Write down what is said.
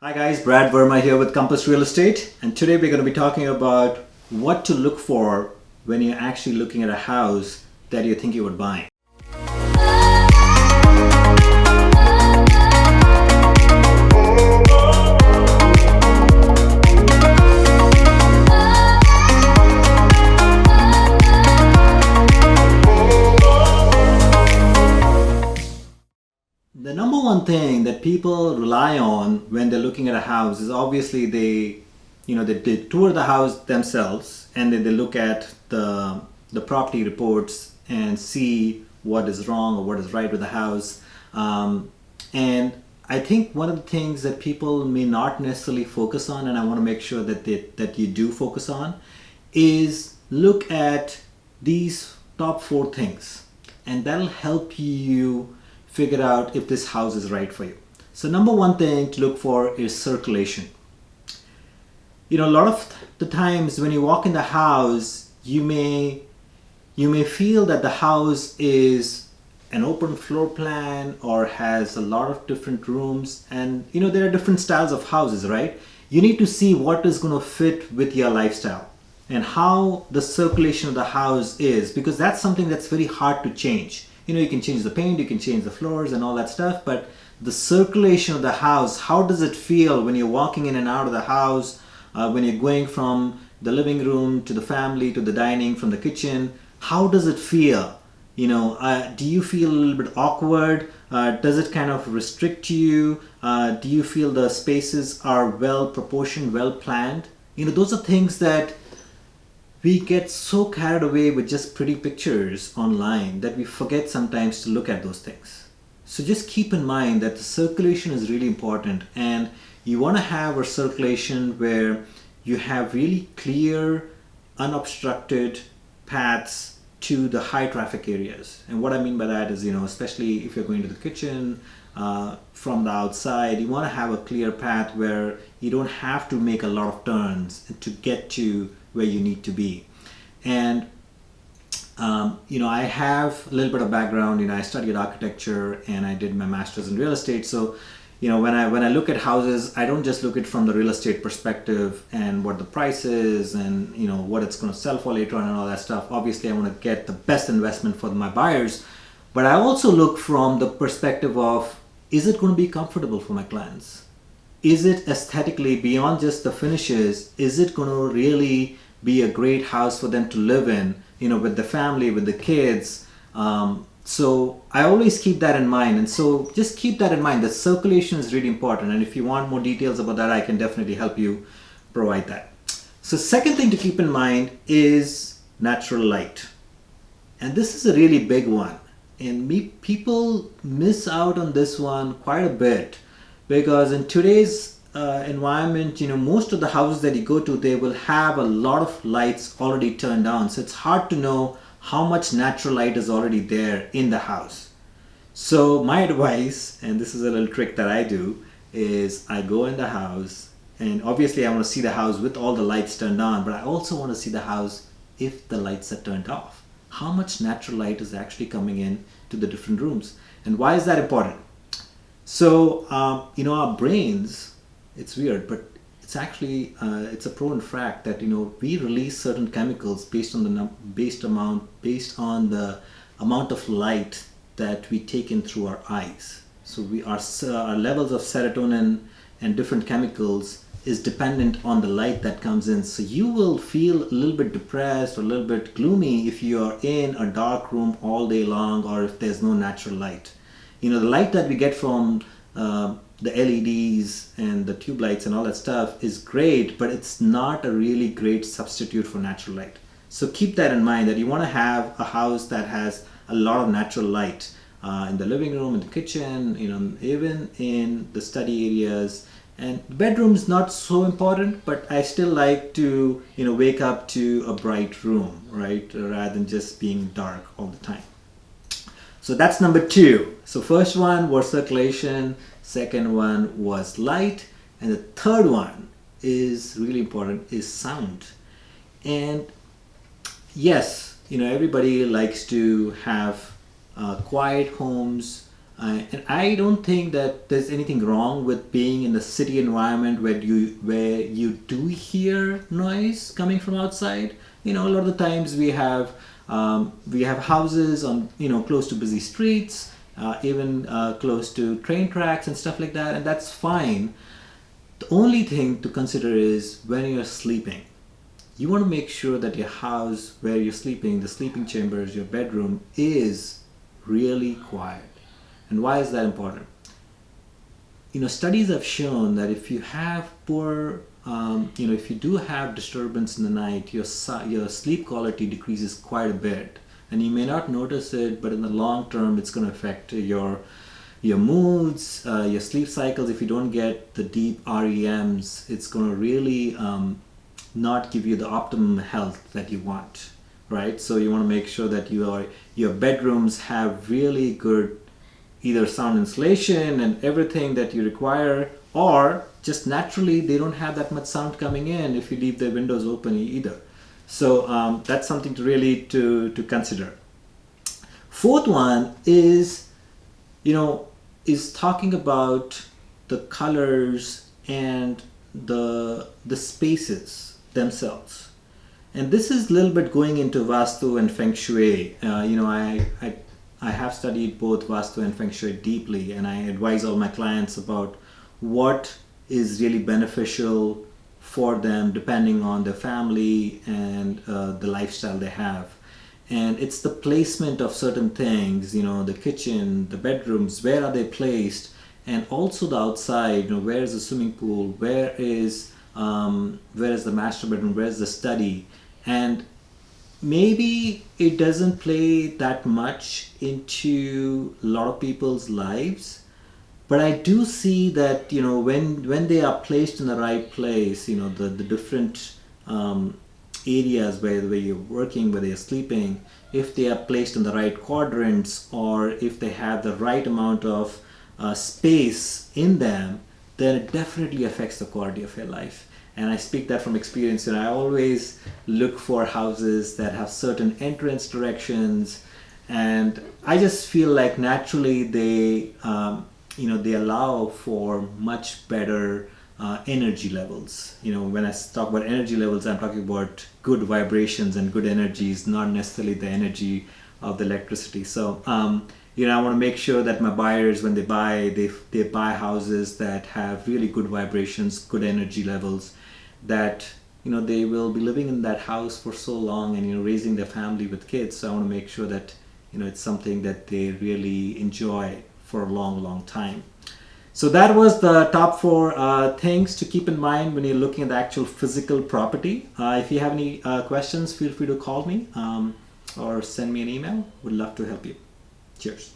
Hi guys, Brad Verma here with Compass Real Estate, and today we're going to be talking about what to look for when you're actually looking at a house that you think you would buy. The number one thing that people rely on when they're looking at a house is obviously they tour the house themselves, and then they look at the property reports and see what is wrong or what is right with the house. And I think one of the things that people may not necessarily focus on, and I want to make sure that you do focus on, is look at these top four things, and that'll help you figure out if this house is right for you. So number one thing to look for is circulation. A lot of the times when you walk in the house, you may feel that the house is an open floor plan or has a lot of different rooms, and there are different styles of houses, right? You need to see what is going to fit with your lifestyle and how the circulation of the house is, because that's something that's very hard to change. You can change the paint, you can change the floors and all that stuff, but the circulation of the house, how does it feel when you're walking in and out of the house, when you're going from the living room to the family to the dining, from the kitchen, how does it feel? Do you feel a little bit awkward? Does it kind of restrict you? Do you feel the spaces are well proportioned, well planned? Those are things that we get so carried away with just pretty pictures online that we forget sometimes to look at those things. So just keep in mind that the circulation is really important, and you want to have a circulation where you have really clear, unobstructed paths to the high traffic areas. And what I mean by that is, especially if you're going to the kitchen from the outside, you want to have a clear path where you don't have to make a lot of turns to get to where you need to be. And I have a little bit of background. I studied architecture and I did my master's in real estate. So when I look at houses, I don't just look at from the real estate perspective and what the price is and what it's going to sell for later on and all that stuff. Obviously I want to get the best investment for my buyers, but I also look from the perspective of, is it going to be comfortable for my clients? Is it aesthetically, beyond just the finishes, is it going to really be a great house for them to live in, with the family, with the kids? So I always keep that in mind. And so just keep that in mind. The circulation is really important. And if you want more details about that, I can definitely help you provide that. So second thing to keep in mind is natural light. And this is a really big one. And people miss out on this one quite a bit, because in today's environment, most of the houses that you go to, they will have a lot of lights already turned on. So it's hard to know how much natural light is already there in the house. So my advice, and this is a little trick that I do, is I go in the house, and obviously I want to see the house with all the lights turned on, but I also want to see the house if the lights are turned off. How much natural light is actually coming in to the different rooms. And why is that important? So, our brains, it's weird, but it's actually, it's a proven fact that, we release certain chemicals based on the amount of light that we take in through our eyes. So our levels of serotonin and different chemicals is dependent on the light that comes in. So you will feel a little bit depressed or a little bit gloomy if you are in a dark room all day long, or if there's no natural light. The light that we get from the LEDs and the tube lights and all that stuff is great, but it's not a really great substitute for natural light. So keep that in mind, that you want to have a house that has a lot of natural light in the living room, in the kitchen, even in the study areas. And the bedroom is not so important, but I still like to, wake up to a bright room, right? Rather than just being dark all the time. So that's number two. So first one was circulation, second one was light, and the third one is really important, is sound. And yes, everybody likes to have quiet homes, And I don't think that there's anything wrong with being in a city environment where you do hear noise coming from outside. A lot of the times we have houses on close to busy streets, even close to train tracks and stuff like that, and that's fine. The only thing to consider is when you're sleeping. You want to make sure that your house where you're sleeping, the sleeping chambers, your bedroom, is really quiet. And why is that important? Studies have shown that if you have if you do have disturbance in the night, your sleep quality decreases quite a bit. And you may not notice it, but in the long term, it's going to affect your moods, your sleep cycles. If you don't get the deep REMs, it's going to really not give you the optimum health that you want, right? So you want to make sure that your bedrooms have really good either sound insulation and everything that you require, or just naturally they don't have that much sound coming in if you leave the windows open either. So that's something to really to consider. Fourth one is talking about the colors and the spaces themselves. And this is a little bit going into Vastu and Feng Shui. I have studied both Vastu and Feng Shui deeply, and I advise all my clients about what is really beneficial for them depending on their family and the lifestyle they have. And it's the placement of certain things, the kitchen, the bedrooms, where are they placed, and also the outside, where is the swimming pool, where is the master bedroom, where is the study. And maybe it doesn't play that much into a lot of people's lives, but I do see that when they are placed in the right place, the different areas where you're working, where you're sleeping, if they are placed in the right quadrants, or if they have the right amount of space in them, then it definitely affects the quality of your life. And I speak that from experience. I always look for houses that have certain entrance directions, and I just feel like naturally they allow for much better energy levels. When I talk about energy levels, I'm talking about good vibrations and good energies, not necessarily the energy of the electricity. So I want to make sure that my buyers, when they buy houses that have really good vibrations, good energy levels, that they will be living in that house for so long and raising their family with kids. So I want to make sure that it's something that they really enjoy for a long time. So that was the top 4 things to keep in mind when you're looking at the actual physical property. If you have any questions, feel free to call me or send me an email. Would love to help you. Cheers.